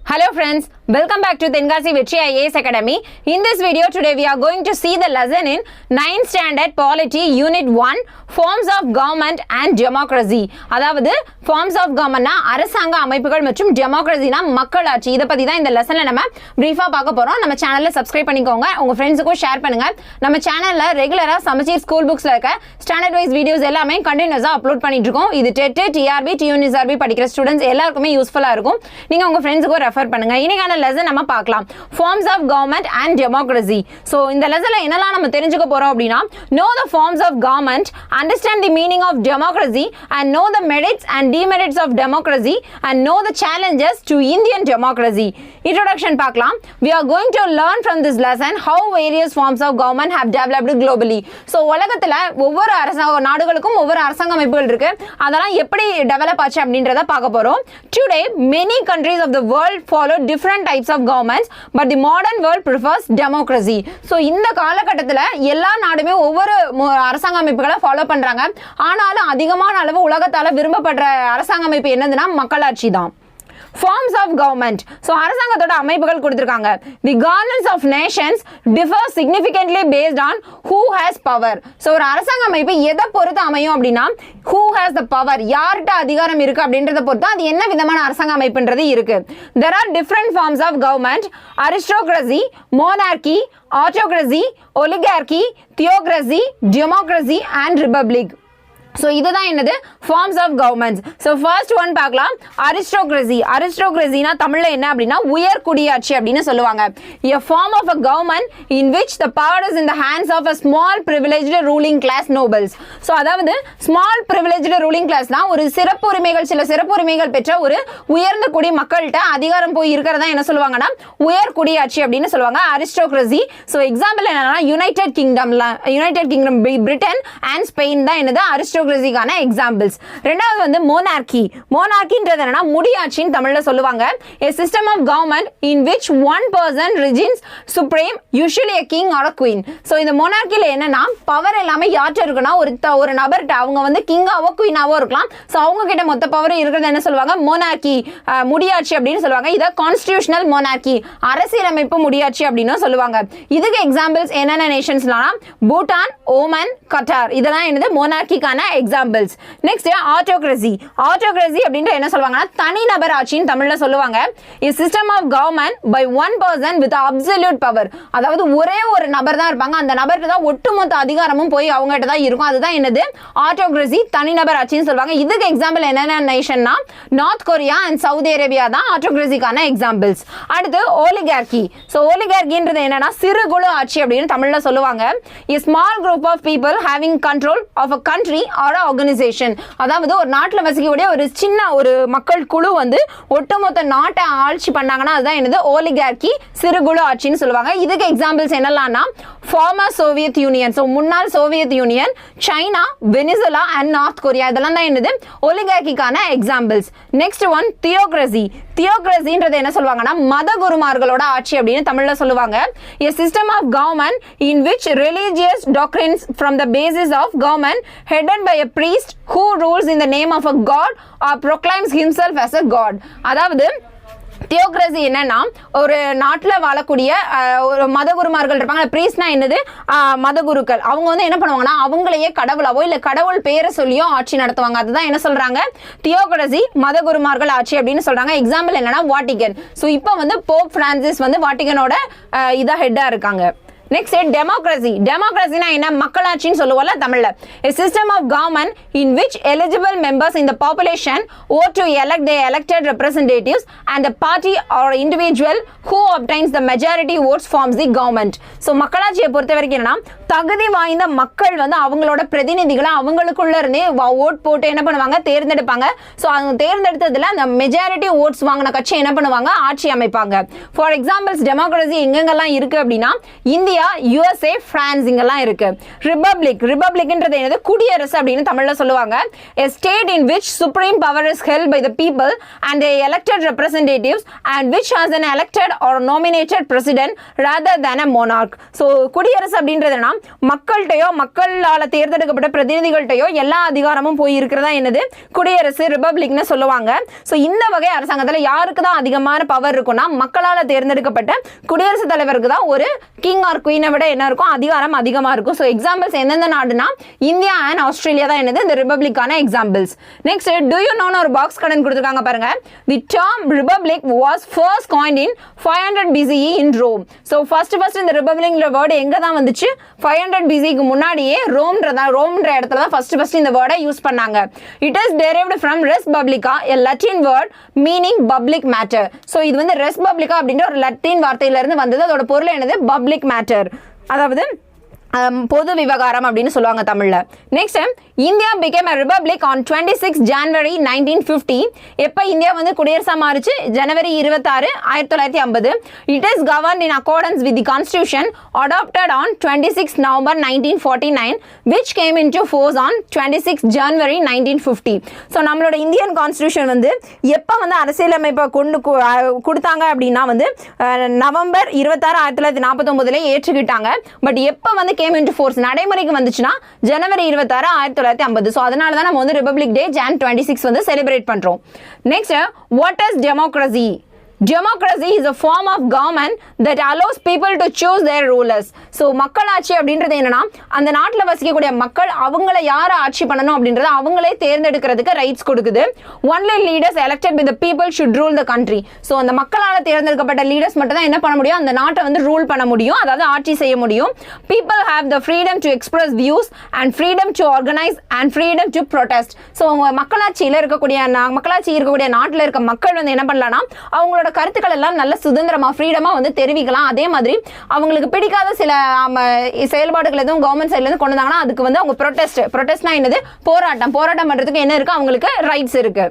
Hello friends, welcome back to Tenkasi Vetri Ias Academy. In this video today we are going to see the lesson in 9th Standard Polity Unit 1 Forms of Government and Democracy. அதாவது Forms of Government அரசாங்க அமைப்புகள் மற்றும் Democracy மக்களாட்சி. இத பத்தி தான் இந்த லெசன்ல நம்ம பிரீஃபா பார்க்க போறோம். நம்ம சேனலை சப்ஸ்கிரைப் பண்ணிக்கோங்க. உங்க ஃப்ரெண்ட்ஸ்க்கும் ஷேர் பண்ணுங்க. நம்ம சேனல்ல ரெகுலரா சமச்சீர் ஸ்கூல் புக்ஸ்ல இருக்க ஸ்டாண்டர்ட் வைஸ் வீடியோஸ் எல்லாமே கண்டினியூஸா அப்லோட் பண்ணிட்டு இருக்கோம். இது டெட், டிஆர்பி, டியூனிஎஸ்ஆர்பி படிக்கிற ஸ்டூடண்ட்ஸ் எல்லாருக்குமே யூஸ்ஃபுல்லா இருக்கும். நீங்க உங்க ஃப்ரெண்ட்ஸ்க்கு ரெஃபர் பண்ணுங்க. இன்னைக்கான லெசன் நம்ம பார்க்கலாம். Forms of Government and Democracy. So இந்த லெசன்ல என்னலாம் நம்ம தெரிஞ்சுக்க போறோம் அப்படினா know the forms of government, understand the meaning of democracy and know the merits and demerits of democracy and know the challenges to Indian democracy. Introduction பார்க்கலாம். We are going to learn from this lesson how various forms of government have developed globally. So உலகத்துல ஒவ்வொரு நாடுகளுக்கும் ஒவ்வொரு அரசாங்க அமைப்புகள் இருக்கு. அதெல்லாம் எப்படி டெவலப் ஆச்சு அப்படின்றத பார்க்க போறோம். Today many countries of the world follow different types of governments, but the modern world prefers democracy. So இந்த காலகட்டத்துல எல்லா நாடுமே ஒவ்வொரு அரசாங்க அமைப்புகளை ஃபாலோ பண்றாங்க. ஆனாலும் அதிகமான அளவு உலகத்தால விரும்பப்படுற அரசாங்க அமைப்பு என்னதுன்னா மக்களாட்சி தான். Forms of government. So அரசாங்கத்தோட அமைப்புகள் கொடுத்திருக்காங்க. The governance of nations differ significantly based on who has power. So ஒரு அரசாங்க அமைப்பு எதை பொறுத்து அமையும் அப்படின்னா who has the power, யார்கிட்ட அதிகாரம் இருக்கு அப்படின்றத பொறுத்து அது என்ன விதமான அரசாங்க அமைப்புன்றது இருக்கு. There are different forms of government: aristocracy, monarchy, autocracy, oligarchy, theocracy, democracy and republic. So இதுதான் என்னது forms of governments. So first one பார்க்கலாம், aristocracy. aristocracy னா தமிழ்ல என்ன அப்படின்னா உயர் குடியாட்சி அப்படினு சொல்லுவாங்க. A form of a government in which the power is in the hands of a small privileged ruling class nobles. So அதாவது small privileged ruling class னா ஒரு சில சிறப்பு உரிமைகள் பெற்ற ஒரு உயர்ந்த குடி மக்கள்கிட்ட அதிகாரம் போய் இருக்கிறதா என்ன சொல்லுவாங்கன்னா உயர் குடியாட்சி அப்படினு சொல்லுவாங்க, aristocracy. So எக்ஸாம்பிள் என்னன்னா United kingdom, Britain and Spain தான் என்னது aristocracy க்கான எக்ஸாம்பிள்ஸ். ரெண்டாவது வந்து monarchy. monarchyன்றது என்னன்னா முடியாட்சின்னு தமிழ்ல சொல்லுவாங்க. A system of government in which one person reigns supreme, usually a king or a queen. So இந்த monarchyல என்னன்னா பவர் எல்லாமே யார்ட்ட இருக்குன்னா ஒரு நபர்ட்ட, அவங்க வந்து கிங்காவோ குயினாவோ இருக்கலாம். சோ அவங்க கிட்ட மொத்த பவர் இருக்கிறது என்ன சொல்லுவாங்க monarchy, முடியாட்சி அப்படின்னு சொல்லுவாங்க. இத கான்ஸ்டிடியூஷனல் monarchy, அரசியலமைப்பு முடியாட்சி அப்படின்னு சொல்லுவாங்க. இதுக்கு எக்ஸாம்பிள்ஸ் என்னென்ன நேஷன்ஸ்லாம் பூட்டான், ஓமன், கட்டார், இதெல்லாம் என்னது monarchyக்கான எக்ஸாம்பிள்ஸ். Next autocracy. autocracy அப்படின்ற என்ன சொல்வாங்கன்னா தனிநபர் ஆட்சின்னு தமிழ்ல சொல்லுவாங்க. a system of government by one person with absolute power. அதாவது ஒரே ஒரு நபர் தான் இருப்பாங்க, அந்த நபர்கிட்ட தான் ஒட்டுமொத்த அதிகாரமும் போய் அவங்ககிட்ட தான் இருக்கும். அதுதான் என்னது autocracy, தனிநபர் ஆட்சின்னு சொல்லுவாங்க. இதுக்கு எக்ஸாம்பிள் என்னென்ன நேஷன்னா north Korea and Saudi Arabia தான் autocracyக்கான எக்ஸாம்பிள்ஸ். அடுத்து oligarchy. so oligarchyன்றது என்னன்னா சிறுகுழு ஆட்சி அப்படின்னு தமிழ்ல சொல்லுவாங்க. a small group of people having control of a country or a organization. அதாவது ஒரு நாட்டுல வசிக்கக்கூடிய ஒரு சின்ன ஒரு மக்கள் குழு வந்து ஒட்டுமொத்த நாட்டை ஆட்சி பண்ணாங்கன்னா அதுதான் என்னது oligarchy, சிறுகுழு ஆட்சின்னு சொல்லுவாங்க. இதுக்கு எக்ஸாம்பிள்ஸ் என்னெல்லாம்னா former Soviet Union, so முன்னாள் Soviet Union, China, Venezuela and north Korea, இதெல்லாம் தான் என்னது oligarchyக்கான எக்ஸாம்பிள்ஸ். Next one theocracy. theocracyன்றது என்ன சொல்லுவாங்கன்னா மத குருமார்களோட ஆட்சி அப்படின்னு தமிழ்ல சொல்லுவாங்க. a system of government in which religious doctrines from the basis of government headed by a priest who rules in the name of a god or proclaims himself as a god. அதாவது தியோக்ரசி என்னன்னா ஒரு நாட்டுல வாழக்கூடிய ஒரு மதகுருமார்கள் இருப்பாங்க. பிரீஸ்ட்னா என்னது மதகுருக்கள். அவங்க வந்து என்ன பண்ணுவாங்கன்னா அவங்களையே கடவுளாவோ இல்ல கடவுள் பேரை சொல்லியோ ஆட்சி நடத்துவாங்க. அதுதான் என்ன சொல்றாங்க தியோக்ரசி, மதகுருமார்கள் ஆட்சி அப்படின்னு சொல்றாங்க. எக்ஸாம்பிள் என்னன்னா வாட்டிகன். ஸோ இப்போ வந்து போப் பிரான்சிஸ் வந்து வாட்டிகனோட இதா ஹெட்டா இருக்காங்க. Next democracy. டெமோக்ரஸினா என்ன மக்களாட்சின்னு சொல்லுவோம்ல தமிழ்ல. a system of government in which eligible members in the population vote to elect their elected representatives and the party or individual who obtains the majority votes forms the government. so மக்களாட்சியை பொறுத்த வரைக்கும் என்னன்னா தகுதி வாய்ந்த மக்கள் வந்து அவங்களோட பிரதிநிதிகளை அவங்களுக்குள்ள இருந்தே ஓட் போட்டு என்ன பண்ணுவாங்க தேர்ந்தெடுப்பாங்க. ஸோ அவங்க தேர்ந்தெடுத்ததுல அந்த மெஜாரிட்டி ஓட்ஸ் வாங்கின கட்சி என்ன பண்ணுவாங்க ஆட்சி அமைப்பாங்க. ஃபார் எக்ஸாம்பிள்ஸ் டெமோக்ரஸி எங்கெங்கெல்லாம் இருக்கு அப்படின்னா இந்தியா, இந்தியா, USA, பிரான்ஸ் இங்கெல்லாம் இருக்கு. ரிபப்ளிக்ன்றது என்னது? குடியரசு அப்படின்னு தமிழ்ல சொல்லுவாங்க. A state in which supreme power is held by the people and their elected representatives and which has an elected or nominated president rather than a monarch. So குடியரசு அப்படின்றதுனா மக்கள்கிட்டயோ மக்களால தேர்ந்தெடுக்கப்பட்ட பிரதிநிதிகள்கிட்டயோ எல்லா அதிகாரமும் போய் இருக்கிறதா என்னது? குடியரசு, ரிபப்ளிக்னு சொல்லுவாங்க. ஸோ இந்த வகை அரசாங்கத்தில் யாருக்கு தான் அதிகமான பவர் இருக்கும்னா மக்களால் தேர்ந்தெடுக்கப்பட்ட குடியரசுத் தலைவருக்கு தான் ஒரு கிங் ஆர் குயினை விட என்ன இருக்கும்? அதிகாரம் அதிகமாக இருக்கும். ஸோ எக்ஸாம்பிள்ஸ் எந்தெந்த நாடுனா இந்தியா அண்ட் ஆஸ்திரேலியா தான் என்னது? இந்த ரிபப்ளிக்கான எக்ஸாம்பிள்ஸ். நெக்ஸ்ட், டு யூ நோன்னு ஒரு பாக்ஸ் கடன் கொடுத்துருக்காங்க பாருங்க. The term republic was first coined in 500 BCE in Rome. So first இந்த ரிபப்ளிக்ன்ற வேர்டு எங்கே தான் வந்துச்சு? 500 BCக்கு முன்னாடியே ரோம்ன்ற இடத்துல தான் ஃபர்ஸ்ட் இந்த வேர்டை யூஸ் பண்ணாங்க. It is derived from res publica, a Latin word meaning public matter. So இது வந்து res publica அப்படின்ற ஒரு லத்தீன் வார்த்தையிலிருந்து வந்தது. அதோட பொருள் என்னது? பப்ளிக் மேட்டர், அதாவது பொது விவகாரம் அப்படின்னு சொல்லுவாங்க தமிழ்ல. Next, India became a republic on 26 January 1950. எப்ப இந்தியா வந்து குடியரசா மாறுச்சு? ஜனவரி 26, 1950. It is governed in accordance with the constitution adopted on 26 November 1949 which came into force on 26 January 1950. So நம்மளோட இந்தியன் கான்ஸ்டியூஷன் வந்து எப்போ வந்து அரசியலமைப்பை கொடுத்தாங்க அப்படின்னா வந்து நவம்பர் 26, 1949 ஏற்றுக்கிட்டாங்க. பட் எப்போ வந்து came into force நடைமுறைக்கு வந்துச்சுன்னா ஜனவரி 26, 1950. ஸோ அதனால தான் நம்ம வந்து ரிபப்ளிக் டே Jan 26 வந்து செலிப்ரேட் பண்றோம். Next, what is democracy? Democracy is a form of government that allows people to choose their rulers. So மக்களாட்சி அப்படின்றது என்னன்னா அந்த நாட்டில் வசிக்கக்கூடிய மக்கள் அவங்கள யாரை ஆட்சி பண்ணணும் அப்படின்றத அவங்களே தேர்ந்தெடுக்கிறதுக்கு ரைட்ஸ் கொடுக்குது. Only leaders elected with the people should rule the country. So அந்த மக்களால் தேர்ந்தெடுக்கப்பட்ட லீடர்ஸ் மட்டும் தான் என்ன பண்ண முடியும்? அந்த நாட்டை வந்து ரூல் பண்ண முடியும், அதாவது ஆட்சி செய்ய முடியும். People have the freedom to express views and freedom to organise and freedom to protest. So மக்களாட்சியில் இருக்கக்கூடிய நாட்டில் இருக்க மக்கள் வந்து என்ன பண்ணலாம்னா அவங்களோட கருத்துக்கள் எல்லாம் நல்ல சுதந்திரமா ஃப்ரீடமா வந்து தெரிவிக்கலாம். அதே மாதிரி அவங்களுக்கு பிடிக்காத சில செயல்பாடுகள் எதுவும் கவர்மெண்ட் சைட்ல இருந்து கொண்டு வந்தாங்கன்னா அதுக்கு வந்து அவங்க ப்ரொடெஸ்ட்னா என்னது? போராட்டம் பண்றதுக்கு என்ன இருக்கு? அவங்களுக்கு ரைட்ஸ் இருக்கு.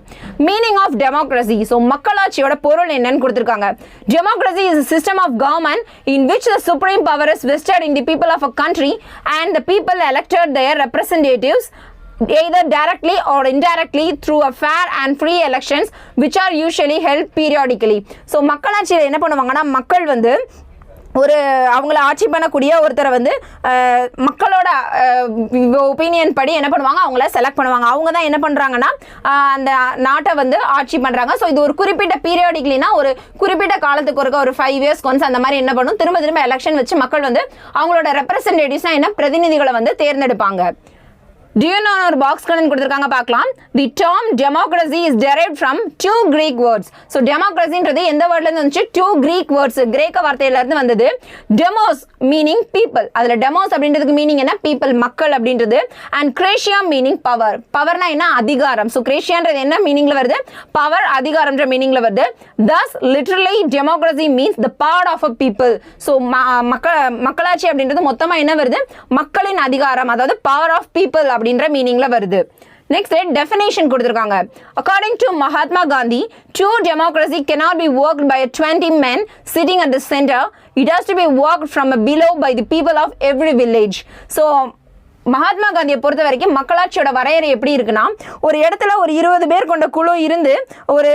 Meaning of democracy. ஸோ மக்களாட்சியோட பொருள் என்னன்னு கொடுத்திருக்காங்க. Democracy is a system of government in which the supreme power is vested in the people of a country and the people elected their representatives either directly or indirectly through a fair and free elections which are usually held periodically. So மக்களாட்சியில் என்ன பண்ணுவாங்கன்னா மக்கள் வந்து ஒரு அவங்கள ஆட்சி பண்ணக்கூடிய ஒருத்தரை வந்து மக்களோட ஒப்பீனியன் படி என்ன பண்ணுவாங்க? அவங்கள செலக்ட் பண்ணுவாங்க. அவங்க தான் என்ன பண்ணுறாங்கன்னா அந்த நாட்டை வந்து ஆட்சி பண்ணுறாங்க. ஸோ இது ஒரு குறிப்பிட்ட பீரியாடிக்லினா ஒரு குறிப்பிட்ட காலத்துக்கு ஒருக்க ஒரு 5 years ஒன்ஸ் அந்த மாதிரி என்ன பண்ணும்? திரும்ப எலெக்ஷன் வச்சு மக்கள் வந்து அவங்களோட ரெப்ரசன்டேட்டிவ்ஸ்னா என்ன பிரதிநிதிகளை வந்து தேர்ந்தெடுப்பாங்க. Do you know ஒரு பாக்ஸ் கடன் கொடுத்திருக்காங்க பார்க்கலாம். The term democracy is derived from 2 Greek words. So democracyன்றது எந்த வேர்ட்ல இருந்து வந்துச்சு? 2 Greek words, கிரேக்க வார்த்தையில இருந்து வந்தது. Demos meaning people. அதுல demos அப்படின்றதுக்கு மீனிங் என்ன? people, மக்கள் அப்படின்றது. And kratia meaning power. பவர்னா என்ன? அதிகாரம். So kratiaன்றது என்ன மீனிங்ல வருது? பவர், அதிகாரம்ன்ற மீனிங்ல வருது. Thus literally democracy means the power of a people. So மக்களாட்சி அப்படின்றது மொத்தமா என்ன வருது? மக்களின் அதிகாரம், அதாவது power of people அப்படின்ற மீனிங்ல வருது. Next, definition கொடுத்திருக்காங்க. According to Mahatma Gandhi, true democracy cannot be worked by 20 men sitting at the center. It has to be worked from below by the people of every village. So Mahatma காந்தியை பொறுத்த வரைக்கும் மக்களாட்சியோட வரையறை எப்படி இருக்குன்னா ஒரு இடத்துல ஒரு 20 பேர் கொண்ட குழு இருந்து ஒரு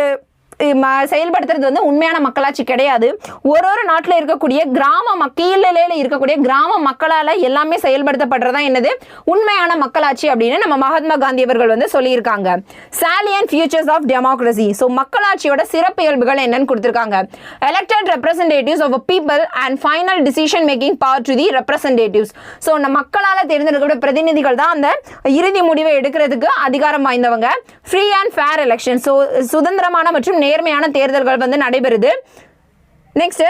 செயல்படுத்துறது வந்து உண்மையான மக்களாட்சி கிடையாது. ஒரு நாட்டில் இருக்கக்கூடிய கீழே இருக்கக்கூடிய கிராம மக்களால் எல்லாமே செயல்படுத்தப்படுறதா என்னது? உண்மையான மக்களாட்சி அப்படின்னு நம்ம மகாத்மா காந்தி அவர்கள் வந்து சொல்லியிருக்காங்க. salient features of democracy. So மக்களாட்சியோட சிறப்பியல்புகள் என்னன்னு கொடுத்திருக்காங்க. elected representatives of a people and final decision making power to the representatives. So நம்ம மக்களால் தேர்ந்தெடுக்கப்பட்ட பிரதிநிதிகள் தான் அந்த இறுதி முடிவை எடுக்கிறதுக்கு அதிகாரம் வாய்ந்தவங்க. free and fair election. So சுதந்திரமான மற்றும் நேர்மையான தேர்தல்கள் வந்து நடைபெறுது. Next,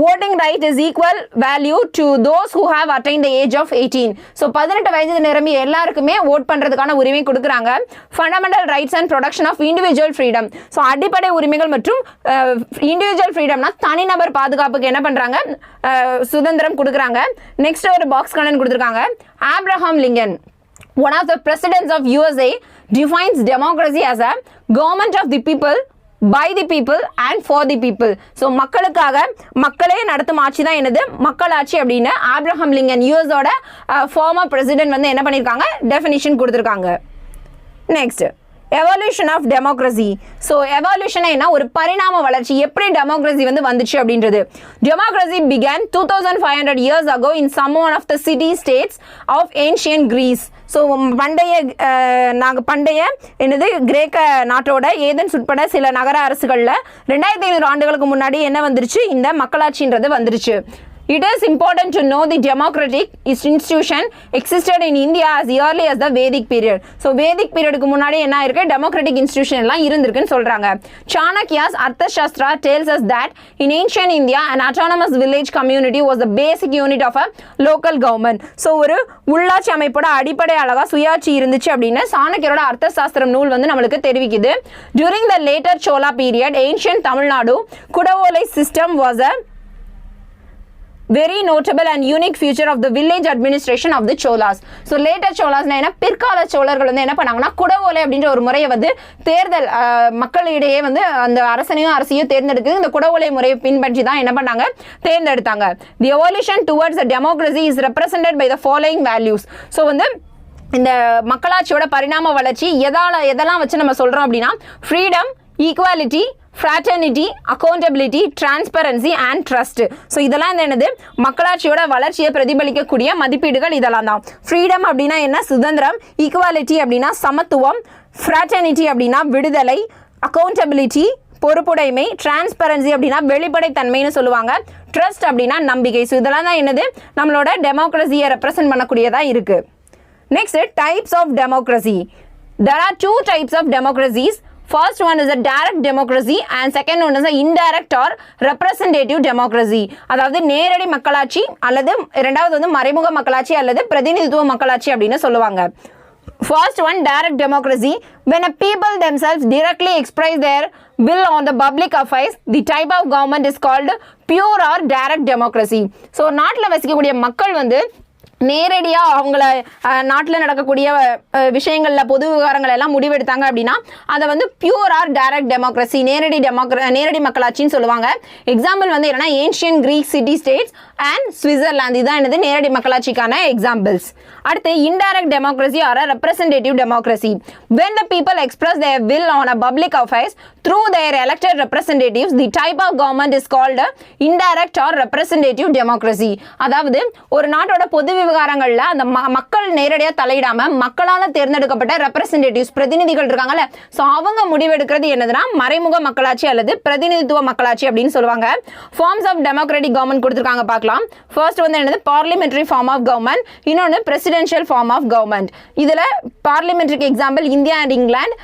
voting right is equal value to those who have attained the age of 18. So 18 வயது நிரம்பிய எல்லாருக்குமே ஓட் பண்ணுறதுக்கான உரிமை கொடுக்குறாங்க. Fundamental rights and protection of individual freedom. So அடிப்படை உரிமைகள் மற்றும் இண்டிவிஜுவல் ஃப்ரீடம்னா தனிநபர் பாதுகாப்புக்கு என்ன பண்ணுறாங்க? சுதந்திரம் கொடுக்குறாங்க. நெக்ஸ்ட் ஒரு பாக்ஸ் கடன் கொடுத்துருக்காங்க. Abraham Lincoln, one of the presidents of USA, defines democracy as a government of the people by the people and for the people. So மக்களுக்காக மக்களே நடத்தும் ஆட்சி தான் என்னது மக்களாட்சி அப்படின்னு ஆப்ரஹாம் லிங்கன் US ஓட ஃபார்மர் பிரசிடென்ட் வந்து என்ன பண்ணிருக்காங்க டெஃபினிஷன் கொடுத்திருக்காங்க. Next evolution of democracy. So evolution என்ன ஒரு பரிணாம வளர்ச்சி எப்படி டெமோக்ரஸி வந்து வந்துச்சு அப்படின்றது. Democracy began 2500 years ago in some one of the city states of ancient Greece. So பண்டைய என்னது கிரேக்க நாட்டோட ஏதென்ஸ் உட்பட சில நகர அரசுகளில் 2500 ஆண்டுகளுக்கு முன்னாடி என்ன வந்துருச்சு இந்த மக்களாட்சின்றது வந்துருச்சு. It is important to know the democratic institution existed in India as early as the Vedic period. So Vedic periodக்கு முன்னாடி என்ன இருக்கு democratic institution எல்லாம் இருந்திருக்குன்னு சொல்றாங்க. Chanakya's Arthashastra tells us that in ancient India an autonomous village community was the basic unit of a local government. So ஒரு உள்ளாட்சி அமைப்போட அடிப்படை அழகா சுயாட்சி இருந்துச்சு அப்படின்னு சாணக்கியரோட அர்த்தசாஸ்திரம் நூல் வந்து நம்மளுக்கு தெரிவிக்குது. During the later Chola period, ancient Tamil Nadu Kudavolai system was a very notable and unique feature of the village administration of the Cholas. So later Cholas என்ன பிற்கால சோழர்கள் வந்து என்ன பண்ணாங்கன்னா குடவோலை அப்படின்ற ஒரு முறையை வந்து தேர்தல் மக்களிடையே வந்து அந்த அரசனையும் அரசியும் தேர்ந்தெடுக்குது இந்த குடவோலை முறையை பின்பற்றி தான் என்ன பண்ணாங்க தேர்ந்தெடுத்தாங்க. The evolution towards the democracy is represented by the following values. So வந்து இந்த மக்களாட்சியோட பரிணாம வளர்ச்சி எதெல்லாம் வச்சு நம்ம சொல்றோம் அப்படின்னா freedom, equality, fraternity, accountability, transparency and trust. So இதெல்லாம் என்னது மக்களாட்சியோட வளர்ச்சியை பிரதிபலிக்கக்கூடிய மதிப்பீடுகள் இதெல்லாம் தான். ஃப்ரீடம் அப்படின்னா என்ன சுதந்திரம், ஈக்குவாலிட்டி அப்படின்னா சமத்துவம், ஃப்ராட்டர்னிட்டி அப்படின்னா விடுதலை, அக்கௌண்டபிலிட்டி பொறுப்புடைமை, டிரான்ஸ்பரன்சி அப்படின்னா வெளிப்படைத்தன்மைன்னு சொல்லுவாங்க, ட்ரஸ்ட் அப்படின்னா நம்பிக்கை. ஸோ இதெல்லாம் தான் என்னது நம்மளோட டெமோக்ரஸியை ரெப்ரசென்ட் பண்ணக்கூடியதாக இருக்கு. Next types of democracy. There are two types of democracies. First one is a direct democracy and second one is a indirect or representative democracy. அதாவது நேரடி மக்களாட்சி அல்லது இரண்டாவது வந்து மறைமுக மக்களாட்சி அல்லது பிரதிநிதித்துவ மக்களாட்சி அப்படின்னு சொல்லுவாங்க. First one, direct democracy. When a people themselves directly express their will on the public affairs, the type of government is called pure or direct democracy. So நாட்டில் வசிக்கக்கூடிய மக்கள் வந்து நேரடியாக அவங்கள நாட்டில் நடக்கக்கூடிய விஷயங்களில் பொது விவகாரங்கள் எல்லாம் முடிவெடுத்தாங்க அப்படின்னா அதை வந்து பியூர் ஆர் டைரக்ட் டெமோக்ரஸி நேரடி மக்களாட்சின்னு சொல்லுவாங்க. எக்ஸாம்பிள் வந்து என்னன்னா ancient Greek city states and Switzerland இதான் என்னது நேரடி மக்களாட்சிக்கான எக்ஸாம்பிள்ஸ். அடுத்து indirect democracy or representative democracy. when the people express their will on a public affairs through their elected representatives, the type of government is called indirect or representative democracy. அதாவது ஒரு நாட்டோட பொது விவகாரங்கள்ல அந்த மக்கள் நேரடியாக தலையிடாம மக்களால் தேர்ந்தெடுக்கப்பட்ட ரெப்ரசன்டேட்டிவ்ஸ் பிரதிநிதிகள் இருக்காங்கல்ல, ஸோ அவங்க முடிவெடுக்கிறது என்னதுன்னா மறைமுக மக்களாட்சி அல்லது பிரதிநிதித்துவ மக்களாட்சி அப்படின்னு சொல்லுவாங்க. ஃபார்ம்ஸ் ஆஃப் டெமோக்ராட்டிக் கவர்மெண்ட் கொடுத்துருக்காங்க பார்க்கலாம். ஃபர்ஸ்ட் வந்து என்னது பார்லிமெண்டரி ஃபார்ம் ஆஃப் கவர்மெண்ட், இன்னொன்று பிரசிடென்ஷியல் ஃபார்ம் ஆஃப் கவர்மெண்ட். இதில் பார்லிமெண்டரிக்கு எக்ஸாம்பிள் இந்தியா அண்ட் இங்கிலாந்து,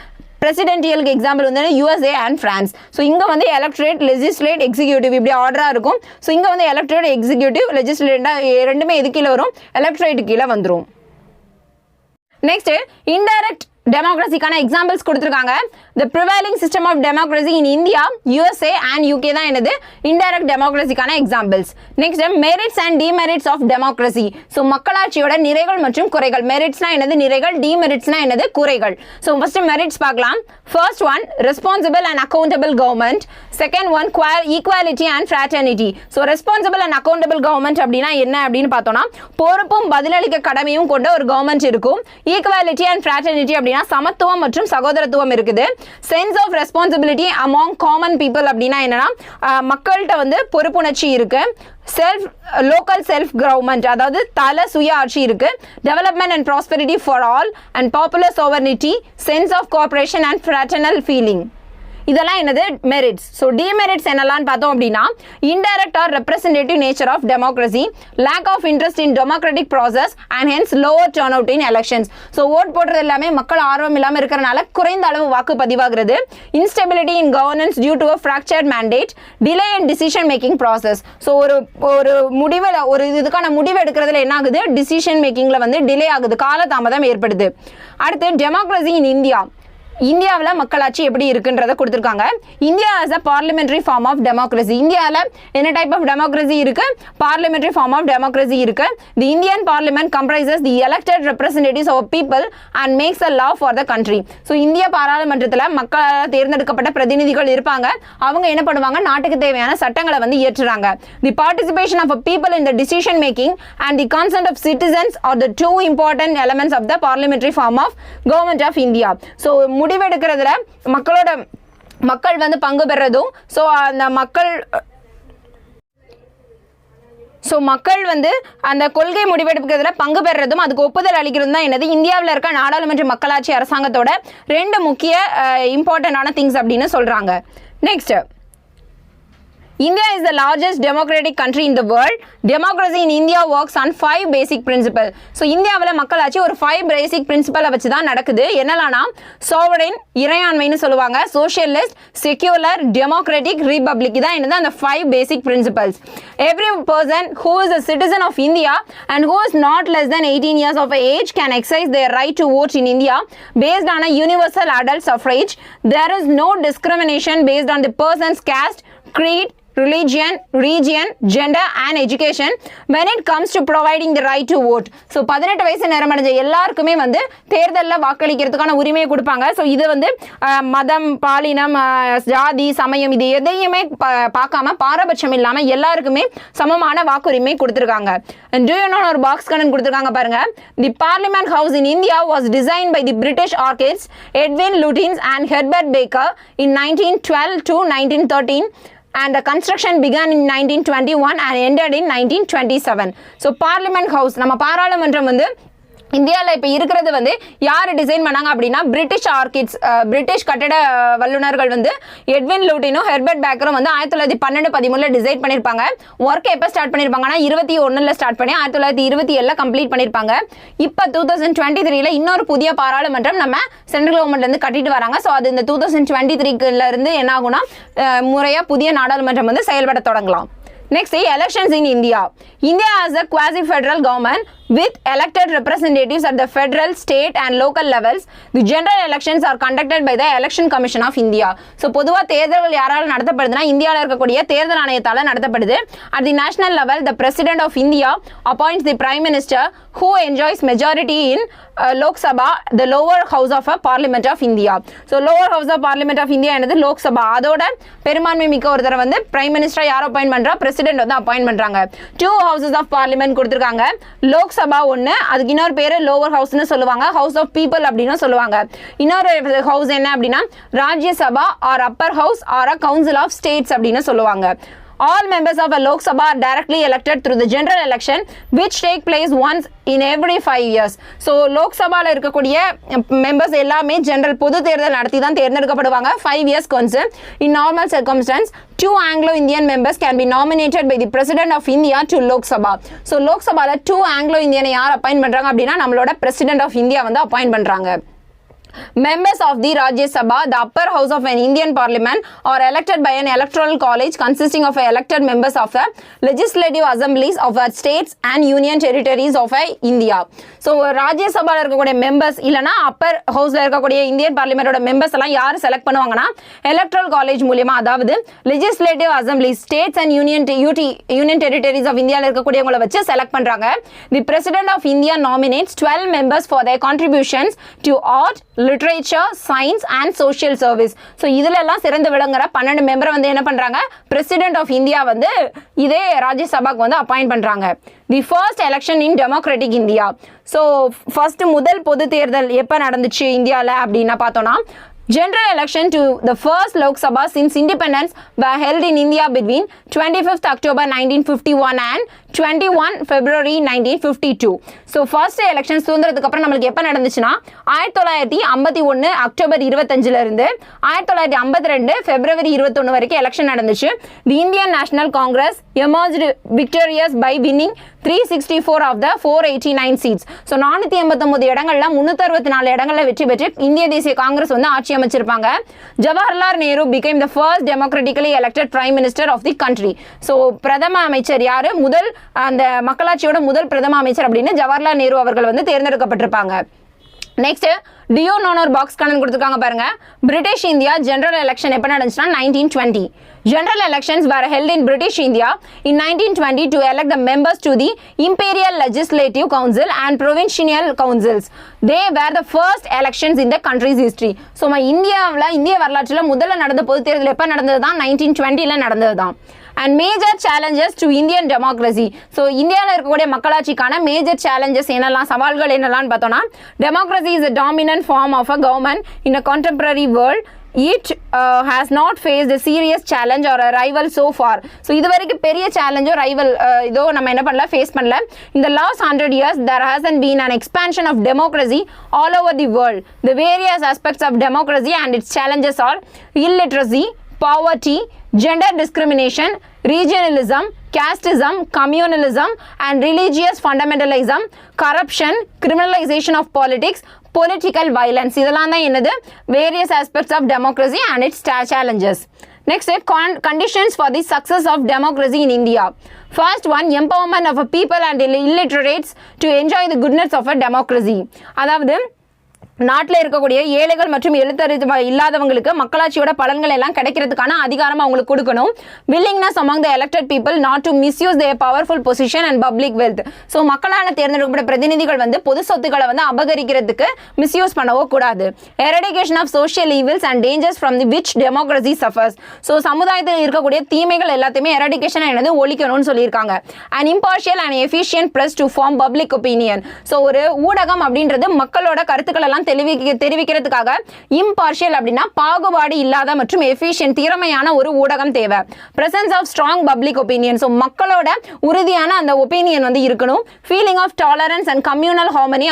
பிரசிடென்டியலுக்கு எக்ஸாம்பிள் வந்து USA அண்ட் ஃப்ரான்ஸ். ஸோ இங்கே வந்து எலக்ட்ரேட், லெஜிஸ்லேட், எக்ஸிக்யூட்டிவ் இப்படி ஆர்டராக இருக்கும். ஸோ இங்கே வந்து எலக்ட்ரேட், எக்ஸிக்யூட்டிவ், லெஜிஸ்லேட்டாக ரெண்டுமே எது கீழே வரும் எலக்ட்ரேட் கீழே வந்துடும். நெக்ஸ்ட் இன்டைரக்ட் டெமோக்ரஸிக்கான எக்ஸாம்பிள்ஸ் கொடுத்துருக்காங்க. The prevailing system of democracy in India, USA and UK தான் என்னது இன்டைரக்ட் டெமோக்ரஸிக்கான examples. Next merits and demerits of democracy. So மக்களாட்சியோட நிறைகள் மற்றும் குறைகள். மெரிட்ஸ்னா என்னது நிறைகள், டிமெரிட்ஸ்னா என்னது குறைகள். ஸோ ஃபர்ஸ்ட் மெரிட்ஸ் பார்க்கலாம். First one responsible and accountable government. Second one equality and fraternity. So responsible and accountable government அப்படின்னா என்ன அப்படின்னு பார்த்தோம்னா பொறுப்பும் பதிலளிக்க கடமையும் கொண்ட ஒரு கவர்மெண்ட் இருக்கும். ஈக்குவாலிட்டி அண்ட் ஃப்ராட்டர்னிட்டி அப்படின்னா சமத்துவம் மற்றும் சகோதரத்துவம் இருக்குது. Sense of responsibility among common people அப்படின்னா என்னன்னா மக்கள்கிட்ட வந்து பொறுப்புணர்ச்சி இருக்கு. லோக்கல் செல்ஃப் கவர்மெண்ட் அதாவது தல சுய ஆட்சி இருக்கு. Development and prosperity for all and popular sovereignty, sense of cooperation and fraternal feeling. இதெல்லாம் என்னது மெரிட்ஸ். ஸோ டிமெரிட்ஸ் என்னெல்லாம் பார்த்தோம் அப்படின்னா indirect or representative nature of democracy, lack of interest in democratic process and hence lower turnout in elections. So vote போடுறது எல்லாமே மக்கள் ஆர்வம் இல்லாமல் இருக்கிறனால குறைந்த அளவு வாக்கு பதிவாகிறது. Instability in governance due to a fractured mandate, delay in decision making process. So ஒரு முடிவில் ஒரு இதுக்கான முடிவு எடுக்கிறதுல என்ன ஆகுது டிசிஷன் மேக்கிங்கில் வந்து டிலே ஆகுது, காலதாமதம் ஏற்படுது. அடுத்து டெமோக்ரஸி இன் இந்தியா. இந்தியாவில் மக்களாட்சி எப்படி இருக்குன்றதை கொடுத்துருக்காங்க. India as a parliamentary form of democracy. இந்தியாவில் என்ன டைப் ஆஃப் டெமோக்ரஸி இருக்கு? பார்லிமெண்ட்ரி ஃபார்ம் ஆஃப் டெமோக்ரஸி இருக்கு. The Indian parliament comprises the elected representatives of people and makes a law for the country. So இந்திய பாராளுமன்றத்தில் மக்களால் தேர்ந்தெடுக்கப்பட்ட பிரதிநிதிகள் இருப்பாங்க. அவங்க என்ன பண்ணுவாங்க? நாட்டுக்கு தேவையான சட்டங்களை வந்து இயற்றுறாங்க. The participation of people in the decision making and the consent of citizens are the two important elements of the parliamentary form of government of India. So முடிவெடுக்கிறதுல மக்கள் வந்து பங்கு பெறதும், அந்த மக்கள் வந்து அந்த கொள்கை முடிவெடுக்கிறதுல பங்கு பெறதும் அதுக்கு ஒப்புதல் அளிக்கிறது தான் என்னது இந்தியாவில் இருக்க நாடாளுமன்ற மக்களாட்சி அரசாங்கத்தோட 2 முக்கிய இம்பார்ட்டன்டான திங்ஸ் அப்படின்னு சொல்றாங்க. Next, India is the largest democratic country in the world. Democracy in India works on 5 basic principles. So இந்தியாவில் மக்களாட்சி ஒரு 5 basic principle வச்சு தான் நடக்குது. என்னலாம்னா sovereign இறையாண்மைன்னு சொல்லுவாங்க, socialist, secular, democratic, republic. இதான் என்னது அந்த 5 basic principles. Every person who is a citizen of India and who is not less than 18 years of age can exercise their right to vote in India based on a universal adult suffrage. There is no discrimination based on the person's caste, creed, religion, region, gender and education when it comes to providing the right to vote. So 18 வயசு நிரம்படைஞ்ச எல்லாருக்குமே வந்து தேர்தலில் வாக்களிக்கிறதுக்கான உரிமையை கொடுப்பாங்க. So இது வந்து மதம், பாலினம், ஜாதி, சமயம் இது எதையுமே பார்க்காம பாரபட்சம் இல்லாமல் எல்லாருக்குமே சமமான வாக்குரிமை கொடுத்துருக்காங்க. Do you know ஒரு பாக்ஸ் கண்ணன் கொடுத்துருக்காங்க பாருங்க. The Parliament House in India was designed by the British architects Edwin Lutyens and Herbert Baker in 1912 to 1913. And the construction began in 1921 and ended in 1927. So Parliament House, நம்ம பாராளுமன்றம் வந்து இந்தியாவில் இப்போ இருக்கிறது வந்து யார் டிசைன் பண்ணாங்க அப்படின்னா பிரிட்டிஷ் ஆர்கிடெக்ட்ஸ், பிரிட்டிஷ் கட்டட வல்லுநர்கள் வந்து எட்வின் லூட்டினும் ஹெர்பர்ட் பேக்கரும் வந்து 1912-13 டிசைன் பண்ணியிருப்பாங்க. ஒர்க் எப்போ ஸ்டார்ட் பண்ணியிருப்பாங்கன்னா 21 ஸ்டார்ட் பண்ணி 1927 கம்ப்ளீட் பண்ணியிருப்பாங்க. இப்போ 2023 இன்னொரு புதிய பாராளுமன்றம் நம்ம சென்ட்ரல் கவர்மெண்ட்லேருந்து கட்டிட்டு வராங்க. ஸோ அது இந்த 2023 என்ன ஆகும்னா முறையாக புதிய நாடாளுமன்றம் வந்து செயல்பட தொடங்கலாம். Next, elections in India. India has a quasi-federal government with elected representatives at the federal, state and local levels. The general elections are conducted by the Election Commission of India. So, பொதுவா தேர்தல்கள் யாரால நடத்தப்படுதுன்னா இந்தியாவில் இருக்கக்கூடிய தேர்தல் ஆணையத்தால நடத்தப்படுது. At the national level, the President of India appoints the Prime Minister who enjoys majority in Lok Sabha, the lower house of a Parliament of India. So, lower house of Parliament of India என்னது லோக் சபா. அதோட பெரும்பான்மை மிக்க ஒருத்தரை வந்து prime minister யார் appoint பண்றா? President வந்து appoint பண்றாங்க. 2 houses of parliament கொடுத்திருக்காங்க. லோக் சபா ஒன்னு, அதுக்கு இன்னொரு பேரு லோவர் ஹவுஸ்னு சொல்லுவாங்க, ஹவுஸ் ஆஃப் பீப்புள் அப்படின்னு சொல்லுவாங்க. இன்னொரு ஹவுஸ் என்ன அப்படின்னா Rajya Sabha or upper house or a council of states அப்படின்னு சொல்லுவாங்க. All members of a Lok Sabha are directly elected through the general election which take place once in every 5 years. So Lok Sabha இருக்கக்கூடிய members எல்லாமே general பொது தேர்தல் நடத்தி தான் தேர்ந்தெடுக்கப்படுவாங்க 5 years once. In normal circumstance, 2 Anglo-Indian members can be nominated by the President of India to Lok Sabha. So Lok Sabhaல 2 Anglo-Indian யார் appoint பண்றாங்க அப்படின்னா நம்மளோட President of India வந்து அப்பாயின்ட் பண்றாங்க. Members of the Rajya Sabha, the upper house of an Indian parliament, are elected by an electoral college consisting of elected members of the legislative assemblies of our states and union territories of India. So, Rajya Sabha இருக்கக்கூடிய members இல்லனா upper house இருக்கக்கூடிய Indian parliament ஓட members எல்லாம் யார் select பண்ணுவாங்கன்னா electoral college மூலமா, அதாவது legislative assemblies, states and union territories of India இருக்கக்கூடியவங்கள வச்சு செலக்ட் பண்றாங்க. The President of India nominates 12 members for their contributions to art, literature, science and social service. So இதுல எல்லாம் சிறந்து விளங்குற 12 மெம்பர் வந்து என்ன பண்றாங்க? President of India வந்து இதே ராஜ்ய சபாக்கு வந்து அப்பாயிண்ட் பண்றாங்க. The first election in democratic India. So first முதல் பொது தேர்தல் எப்ப நடந்துச்சு இந்தியால அப்படினா பார்த்தோம்னா General election to the first Lok Sabha since independence were held in India between 25th October 1951 and 21 February 1952. So first election சுதந்திரத்துக்கு அப்புறம் நமக்கு எப்ப நடந்துச்சுனா 1951 அக்டோபர் 25 ல இருந்து 1952 February 21 வரைக்கும் எலெக்ஷன் நடந்துச்சு. The Indian National Congress emerged victorious by winning 364 of the 489 seats. So 489 இடங்கள்ல 364 இடங்கள்ல வெற்றி பெற்று இந்திய தேசிய காங்கிரஸ் வந்து ஆட்சி அமைச்சிருப்பாங்க. Jawaharlal Nehru became the first democratically elected prime minister of the country. So பிரதம அமைச்சர் யாரு? முதல் அந்த மக்களாட்சியோட முதல் பிரதம அமைச்சர் அப்படின்னு ஜவஹர்லால் நேரு அவர்கள் வந்து தேர்ந்தெடுக்கப்பட்டிருப்பாங்க. Next, do you know ஒரு பாக்ஸ் கணக்கு கொடுத்துருக்காங்க பாருங்க. British India general election எப்போ நடந்துச்சுன்னா 1920. General elections were held in British India in 1920 to elect the members to the Imperial Legislative Council and Provincial Councils. They were the first elections in the country's history. So, இந்திய வரலாற்றில் முதல்ல நடந்த பொது தேர்தல் எப்போ நடந்தது தான் 1920ல நடந்தது தான். And major challenges to Indian democracy. So, இந்தியாவில் இருக்கக்கூடிய மக்களாட்சிக்கான major challenges என்னெல்லாம் சவால்கள் என்னெல்லாம் பார்த்தோம்னா democracy is a dominant form of a government in a contemporary world. It has not faced a serious challenge or a rival so far. So, இது வரைக்கும் பெரிய challenge or rival இதோ நம்ம என்ன பண்ணல face பண்ணல. In the last 100 years, there hasn't been an expansion of democracy all over the world. The various aspects of democracy and its challenges are illiteracy, poverty, gender discrimination, regionalism, casteism, communalism, and religious fundamentalism, corruption, criminalization of politics, political violence. இதெல்லாம் தான் என்னது various aspects of democracy and its challenges. Next, conditions for the success of democracy in India. First one, empowerment of a people and illiterates to enjoy the goodness of a democracy. அதாவது நாட்டில் இருக்கக்கூடிய ஏழைகள் மற்றும் எழுத்தறிவு இல்லாதவங்களுக்கு மக்களாட்சியோட பலன்கள் எல்லாம் கிடைக்கிறதுக்கான அதிகாரம் அவங்களுக்கு கொடுக்கணும். willingness among the elected people not to misuse their powerful position and public wealth. So மக்களால் தேர்ந்தெடுக்கப்பட்ட பிரதிநிதிகள் வந்து பொது சொத்துக்களை வந்து அபகரிக்கிறதுக்கு மிஸ்யூஸ் பண்ணவோ கூடாது. eradication of social evils and dangers from the which democracy suffers. So சமுதாயத்தில் இருக்கக்கூடிய தீமைகள் எல்லாத்தையுமே eradication என்னது ஒழிக்கணும்னு சொல்லியிருக்காங்க. an impartial and efficient press to form public opinion. So ஒரு ஊடகம் அப்படின்றது மக்களோட கருத்துக்கள் எல்லாம் தெரிவிக்கிறதுக்காக impartial அப்படின்னா பாகுபாடு இல்லாத மற்றும் efficient திறமையான ஒரு ஊடகம் தேவை. presence of strong public opinion. So மக்களோட உறுதியான அந்த ஒப்பீனியன் வந்து இருக்கணும். feeling of tolerance and communal harmony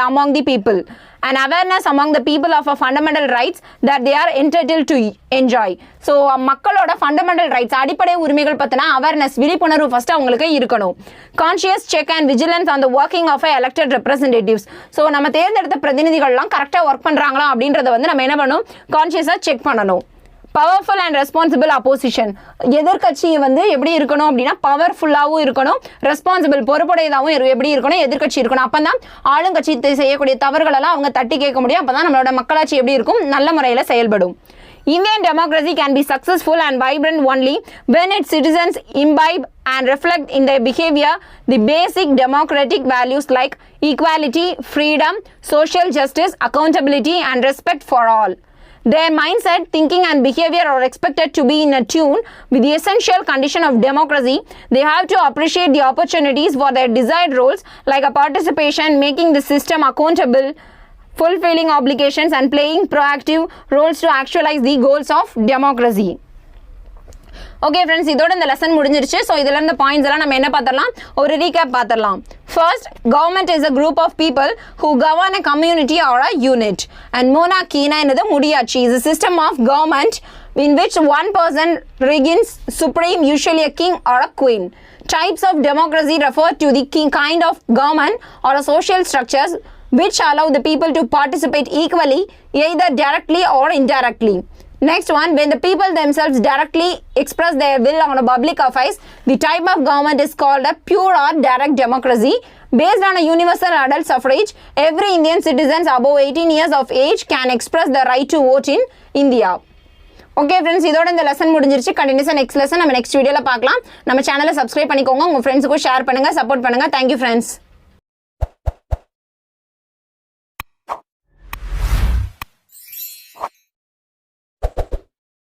among the people. And awareness among the people of a fundamental rights that they are entitled to enjoy. So, மக்களோட fundamental rights அடிப்படை உரிமைகள் பத்தின awareness விழிப்புணர்வு first அவங்களுக்கு இருக்கணும். Conscious check and vigilance on the working of elected representatives. So, நம்ம தேர்ந்தெடுத்த பிரதிநிதிகள்லாம் கரெக்டா ஒர்க் பண்றாங்களா அப்படின்றத வந்து நம்ம என்ன பண்ணணும் கான்ஷியஸா செக் பண்ணணும். Powerful and responsible opposition. எதிர்கட்சி வந்து எப்படி இருக்கணும் அப்படின்னா பவர்ஃபுல்லாகவும் இருக்கணும், ரெஸ்பான்சிபிள் பொறுப்புடையதாகவும் எப்படி இருக்கணும், எதிர்கட்சி இருக்கணும். அப்போ தான் ஆளுங்கட்சி செய்யக்கூடிய தவறுகளெல்லாம் அவங்க தட்டி கேட்க முடியும். அப்போ தான் நம்மளோட மக்களாட்சி எப்படி இருக்கும், நல்ல முறையில் செயல்படும். Indian democracy can be successful and vibrant only when its citizens imbibe and reflect in their behavior the basic democratic values like equality, freedom, social justice, accountability, and respect for all. Their mindset, thinking and behavior are expected to be in a tune with the essential condition of democracy. They have to appreciate the opportunities for their desired roles like a participation, making the system accountable, fulfilling obligations and playing proactive roles to actualize the goals of democracy. Okay friends, இதோட இந்த lesson முடிஞ்சிருச்சு. So இதில் இருந்த points எல்லாம் நம்ம என்ன பார்த்துடலாம், ஒரு ரீகேப் பார்த்துடலாம். First, government is a group of people who govern a community or a unit. And மோனார்கினா என்னது முடியாட்சி is a system of government in which one person reigns supreme, usually a king or a queen. Types of democracy refer to the kind of government or a social structures which allow the people to participate equally, either directly or indirectly. Next one, when the people themselves directly express their will on a public affairs, the type of government is called a pure or direct democracy. Based on a universal adult suffrage, every Indian citizen above 18 years of age can express the right to vote in India. Okay friends, இதோட இந்த lesson முடிஞ்சிருச்சு. கண்டினியூஸாக next lesson நம்ம next வீடியோவில் பார்க்கலாம். நம்ம சேனலை subscribe பண்ணிக்கோங்க, உங்கள் ஃப்ரெண்ட்ஸுக்கும் ஷேர் பண்ணுங்கள், சப்போர்ட் பண்ணுங்கள். Thank you friends.